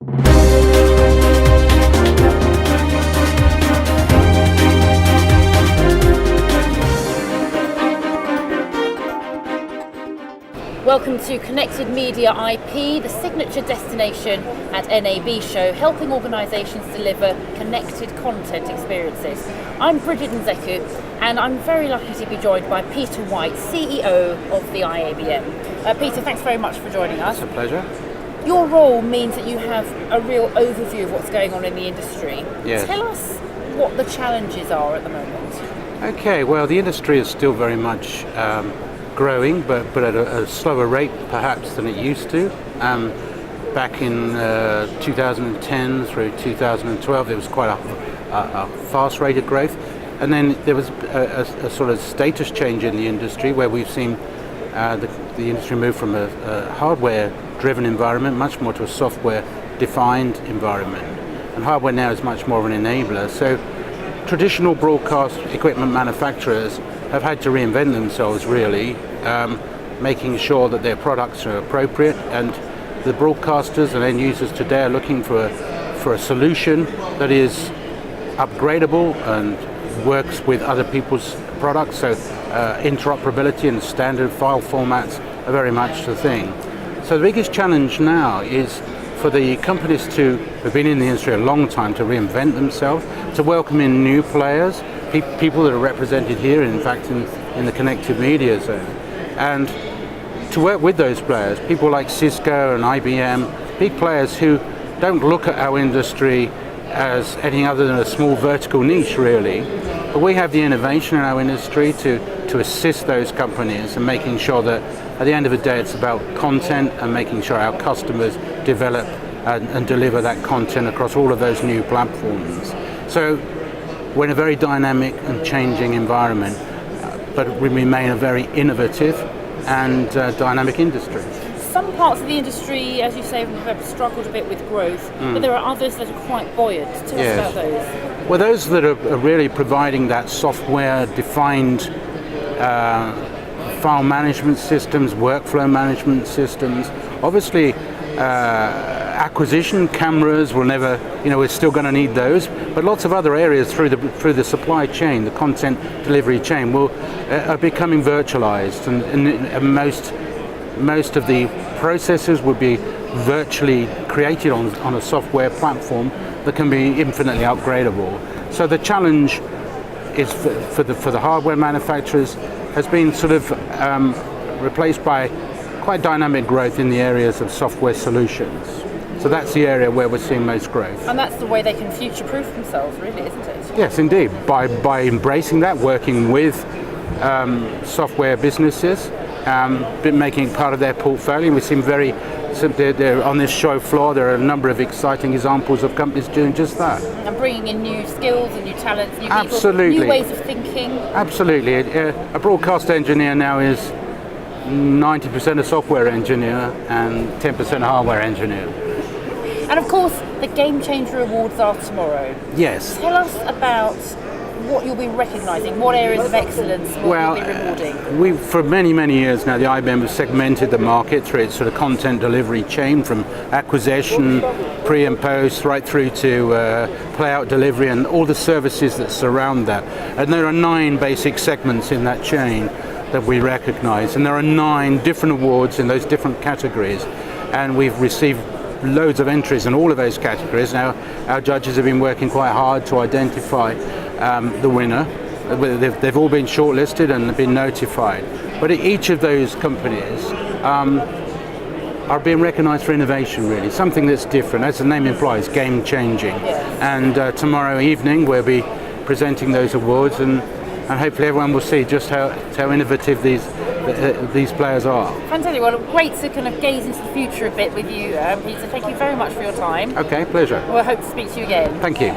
Welcome to Connected Media IP, the signature destination at NAB Show, helping organisations deliver connected content experiences. I'm Bridget Nzeku, and I'm very lucky to be joined by Peter White, CEO of the IABN. Peter, thanks very much for joining us. It's a pleasure. Your role means that you have a real overview of what's going on in the industry. Yes. Tell us what the challenges are at the moment. Okay, well, the industry is still very much growing, but at a slower rate perhaps than it used to. Back in 2010 through 2012, there was quite a fast rate of growth. And then there was a sort of status change in the industry where we've seen the industry move from a hardware-driven environment much more to a software-defined environment. And hardware now is much more of an enabler. So traditional broadcast equipment manufacturers have had to reinvent themselves, really, making sure that their products are appropriate, and the broadcasters and end users today are looking for a solution that is upgradable and works with other people's products. So interoperability and standard file formats are very much the thing. So the biggest challenge now is for the companies who've been in the industry a long time to reinvent themselves, to welcome in new players, people that are represented here, in fact, in the Connected Media Zone, and to work with those players, people like Cisco and IBM, big players who don't look at our industry as anything other than a small vertical niche, really. But we have the innovation in our industry to assist those companies and making sure that at the end of the day it's about content and making sure our customers develop and deliver that content across all of those new platforms. So we're in a very dynamic and changing environment, but we remain a very innovative and dynamic industry. Some parts of the industry, as you say, have struggled a bit with growth, but there are others that are quite buoyant. Tell us about those. Well, those that are really providing that software-defined file management systems, workflow management systems. Obviously, acquisition cameras will never, we're still going to need those, but lots of other areas through the supply chain, the content delivery chain, are becoming virtualized, and most of the processes will be virtually created on a software platform that can be infinitely upgradable. So the challenge is for the hardware manufacturers has been sort of replaced by quite dynamic growth in the areas of software solutions. So that's the area where we're seeing most growth. And that's the way they can future-proof themselves, really, isn't it? Yes, indeed. By embracing that, working with software businesses, making it part of their portfolio. We've seen they're on this show floor, there are a number of exciting examples of companies doing just that. And bringing in new skills and new talents, new Absolutely. people, new ways of thinking. Absolutely. A broadcast engineer now is 90% a software engineer and 10% a hardware engineer. And of course, the Game Changer Awards are tomorrow. Yes. Tell us about what you'll be recognising, what areas of excellence will you be rewarding? For many, many years now, the IBM has segmented the market through its sort of content delivery chain, from acquisition, pre and post, right through to play-out delivery and all the services that surround that. And there are 9 basic segments in that chain that we recognise, and there are 9 different awards in those different categories, and we've received loads of entries in all of those categories. Now, our judges have been working quite hard to identify the winner. They've all been shortlisted and been notified. But each of those companies are being recognised for innovation, really, something that's different, as the name implies, game-changing. Yes. And tomorrow evening we'll be presenting those awards, and hopefully everyone will see just how innovative these players are. Fantastic. Well, great to kind of gaze into the future a bit with you, Peter. Thank you very much for your time. Okay, pleasure. We'll hope to speak to you again. Thank you.